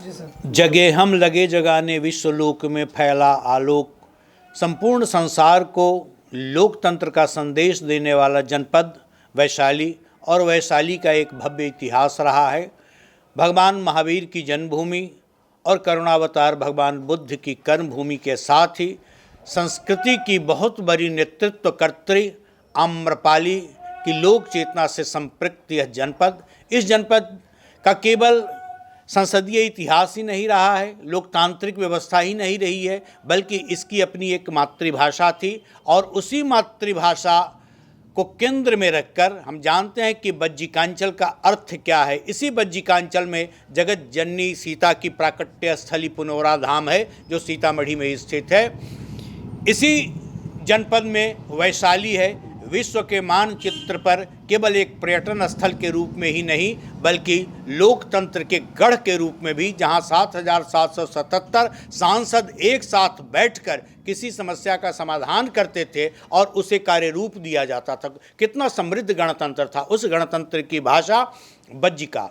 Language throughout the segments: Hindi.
जी सर। जगे हम लगे जगाने विश्वलोक में फैला आलोक। संपूर्ण संसार को लोकतंत्र का संदेश देने वाला जनपद वैशाली और वैशाली का एक भव्य इतिहास रहा है। भगवान महावीर की जन्मभूमि और करुणावतार भगवान बुद्ध की कर्मभूमि के साथ ही संस्कृति की बहुत बड़ी नेतृत्वकर्त्री आम्रपाली की लोक चेतना से संपृक्त यह जनपद, इस जनपद का केवल संसदीय इतिहास ही नहीं रहा है, लोकतांत्रिक व्यवस्था ही नहीं रही है, बल्कि इसकी अपनी एक मातृभाषा थी। और उसी मातृभाषा को केंद्र में रखकर हम जानते हैं कि बज्जिकांचल का अर्थ क्या है। इसी बज्जिकांचल में जगत जननी सीता की प्राकट्य स्थली पुनौरा धाम है, जो सीतामढ़ी में स्थित है। इसी जनपद में वैशाली है। विश्व के मानचित्र पर केवल एक पर्यटन स्थल के रूप में ही नहीं, बल्कि लोकतंत्र के गढ़ के रूप में भी, जहां 7,777 सांसद एक साथ बैठकर किसी समस्या का समाधान करते थे और उसे कार्य रूप दिया जाता था। कितना समृद्ध गणतंत्र था। उस गणतंत्र की भाषा बज्जिका,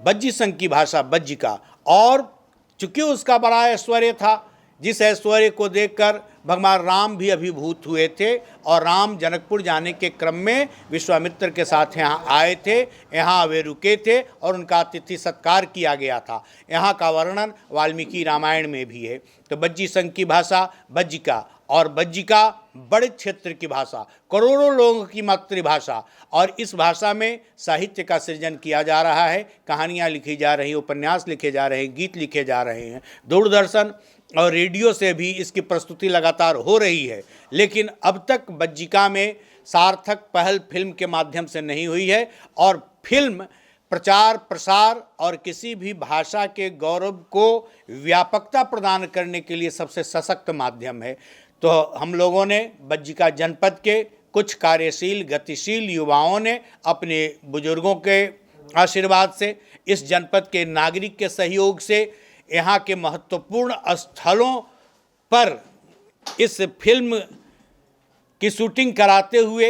बज्जी संघ की भाषा बज्जिका। और चूंकि उसका बड़ा ऐश्वर्य था, जिस ऐश्वर्य को देखकर भगवान राम भी अभिभूत हुए थे, और राम जनकपुर जाने के क्रम में विश्वामित्र के साथ यहाँ आए थे, यहाँ वे रुके थे और उनका अतिथि सत्कार किया गया था। यहाँ का वर्णन वाल्मीकि रामायण में भी है। तो बज्जी संघ की भाषा बज्जिका, और बज्जिका बड़े क्षेत्र की भाषा, करोड़ों लोगों की मातृभाषा। और इस भाषा में साहित्य का सृजन किया जा रहा है, कहानियाँ लिखी जा रही हैं, उपन्यास लिखे जा रहे हैं, गीत लिखे जा रहे हैं। दूरदर्शन और रेडियो से भी इसकी प्रस्तुति लगातार हो रही है। लेकिन अब तक बज्जिका में सार्थक पहल फिल्म के माध्यम से नहीं हुई है, और फिल्म प्रचार प्रसार और किसी भी भाषा के गौरव को व्यापकता प्रदान करने के लिए सबसे सशक्त माध्यम है। तो हम लोगों ने बज्जिका जनपद के कुछ कार्यशील गतिशील युवाओं ने अपने बुजुर्गों के आशीर्वाद से, इस जनपद के नागरिक के सहयोग से, यहाँ के महत्वपूर्ण स्थलों पर इस फिल्म की शूटिंग कराते हुए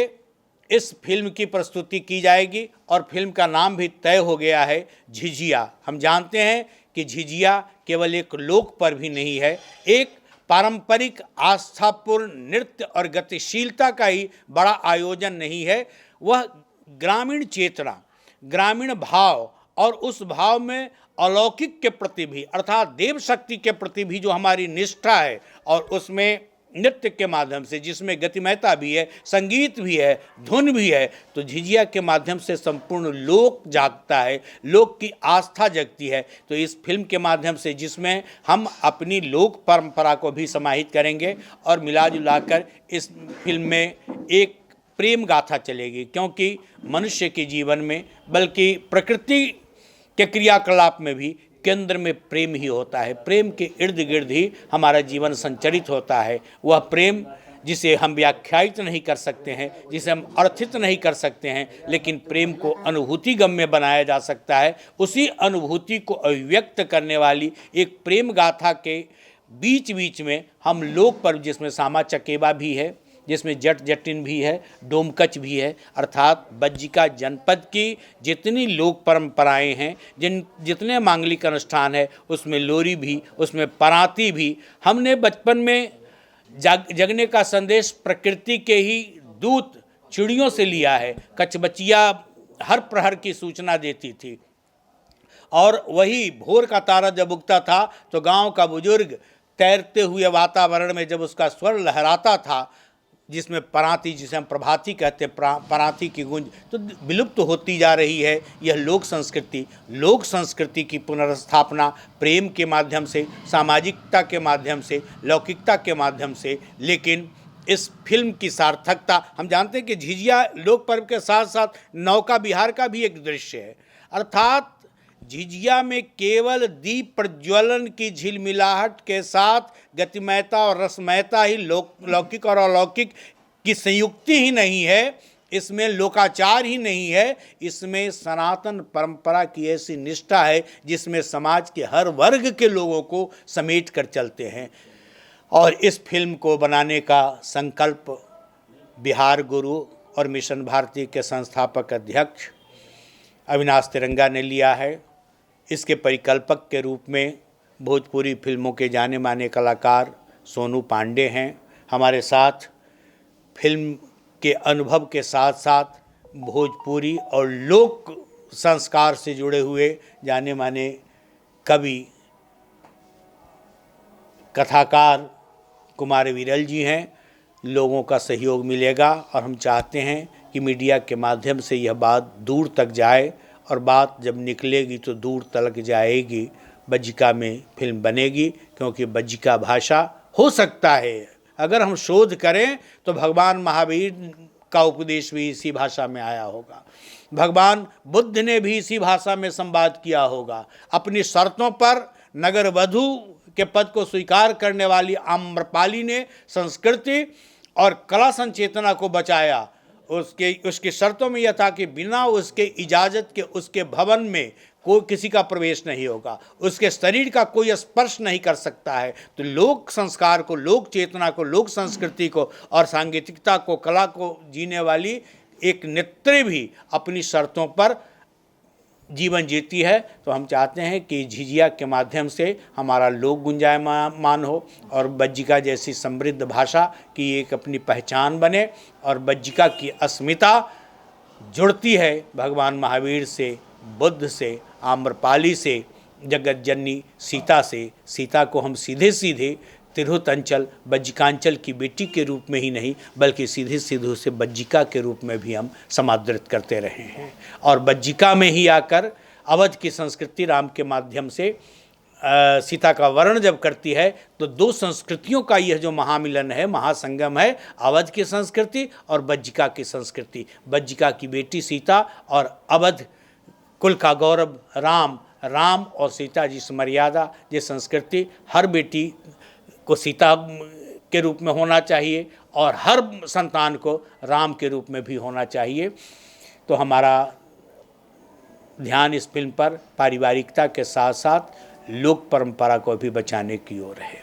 इस फिल्म की प्रस्तुति की जाएगी। और फिल्म का नाम भी तय हो गया है, झिझिया। हम जानते हैं कि झिझिया केवल एक लोक पर्व भी नहीं है, एक पारंपरिक आस्थापूर्ण नृत्य और गतिशीलता का ही बड़ा आयोजन नहीं है। वह ग्रामीण चेतना, ग्रामीण भाव, और उस भाव में अलौकिक के प्रति भी, अर्थात देव शक्ति के प्रति भी जो हमारी निष्ठा है, और उसमें नृत्य के माध्यम से, जिसमें गतिमयता भी है, संगीत भी है, धुन भी है, तो झिझिया के माध्यम से संपूर्ण लोक जागता है, लोक की आस्था जगती है। तो इस फिल्म के माध्यम से, जिसमें हम अपनी लोक परंपरा को भी समाहित करेंगे, और मिला जुलाकर इस फिल्म में एक प्रेम गाथा चलेगी, क्योंकि मनुष्य के जीवन में, बल्कि प्रकृति के क्रियाकलाप में भी केंद्र में प्रेम ही होता है। प्रेम के इर्द गिर्द ही हमारा जीवन संचरित होता है। वह प्रेम जिसे हम व्याख्यायित नहीं कर सकते हैं, जिसे हम अर्थित नहीं कर सकते हैं, लेकिन प्रेम को अनुभूति गम्य बनाया जा सकता है। उसी अनुभूति को अभिव्यक्त करने वाली एक प्रेम गाथा के बीच बीच में हम लोक पर्व, जिसमें सामा चकेबा भी है, जिसमें जट जटिन भी है, डोमकच भी है, अर्थात बज्जिका जनपद की जितनी लोक परंपराएं हैं, जितने मांगलिक अनुष्ठान है, उसमें लोरी भी, उसमें पराती भी। हमने बचपन में जगने का संदेश प्रकृति के ही दूत चिड़ियों से लिया है। कचबचिया हर प्रहर की सूचना देती थी, और वही भोर का तारा जब उगता था तो गांव का बुजुर्ग तैरते हुए वातावरण में जब उसका स्वर लहराता था, जिसमें पराती, जिसे हम प्रभाती कहते हैं, पराती की गूंज तो विलुप्त होती जा रही है। यह लोक संस्कृति की पुनर्स्थापना प्रेम के माध्यम से, सामाजिकता के माध्यम से, लौकिकता के माध्यम से। लेकिन इस फिल्म की सार्थकता, हम जानते हैं कि झिझिया लोक पर्व के साथ साथ नौका विहार का भी एक दृश्य है। अर्थात झिझिया में केवल दीप प्रज्वलन की झिलमिलाहट के साथ गतिमयता और रसमयता ही लौकिक और अलौकिक की संयुक्ति ही नहीं है, इसमें लोकाचार ही नहीं है, इसमें सनातन परंपरा की ऐसी निष्ठा है जिसमें समाज के हर वर्ग के लोगों को समेट कर चलते हैं। और इस फिल्म को बनाने का संकल्प बिहार गुरु और मिशन भारती के संस्थापक अध्यक्ष अविनाश तिरंगा ने लिया है। इसके परिकल्पक के रूप में भोजपुरी फिल्मों के जाने माने कलाकार सोनू पांडे हैं। हमारे साथ फिल्म के अनुभव के साथ साथ भोजपुरी और लोक संस्कार से जुड़े हुए जाने माने कवि कथाकार कुमार विरल जी हैं। लोगों का सहयोग मिलेगा और हम चाहते हैं कि मीडिया के माध्यम से यह बात दूर तक जाए, और बात जब निकलेगी तो दूर तक जाएगी। बज्जिका में फिल्म बनेगी, क्योंकि बज्जिका भाषा हो सकता है, अगर हम शोध करें तो भगवान महावीर का उपदेश भी इसी भाषा में आया होगा, भगवान बुद्ध ने भी इसी भाषा में संवाद किया होगा। अपनी शर्तों पर नगर वधु के पद को स्वीकार करने वाली आम्रपाली ने संस्कृति और कला संचेतना को बचाया। उसकी शर्तों में यह था कि बिना उसके इजाज़त के उसके भवन में कोई किसी का प्रवेश नहीं होगा, उसके शरीर का कोई स्पर्श नहीं कर सकता है। तो लोक संस्कार को, लोक चेतना को, लोक संस्कृति को और सांगीतिकता को, कला को जीने वाली एक नेत्री भी अपनी शर्तों पर जीवन जीती है। तो हम चाहते हैं कि झिझिया के माध्यम से हमारा लोक गुंजायमान हो और बज्जिका जैसी समृद्ध भाषा की एक अपनी पहचान बने, और बज्जिका की अस्मिता जुड़ती है भगवान महावीर से, बुद्ध से, आम्रपाली से, जगत जननी सीता से। सीता को हम सीधे सीधे तिरहुत अंचल बज्जिकांचल की बेटी के रूप में ही नहीं, बल्कि सीधे सीधे उसे बज्जिका के रूप में भी हम समादृत करते रहे हैं। और बज्जिका में ही आकर अवध की संस्कृति राम के माध्यम से सीता का वर्ण जब करती है, तो दो संस्कृतियों का यह जो महामिलन है, महासंगम है, अवध की संस्कृति और बज्जिका की संस्कृति। बज्जिका की बेटी सीता और अवध कुल का गौरव राम, राम और सीता जी से मर्यादा, ये संस्कृति हर बेटी को सीता के रूप में होना चाहिए और हर संतान को राम के रूप में भी होना चाहिए। तो हमारा ध्यान इस फिल्म पर पारिवारिकता के साथ साथ लोक परंपरा को भी बचाने की ओर है।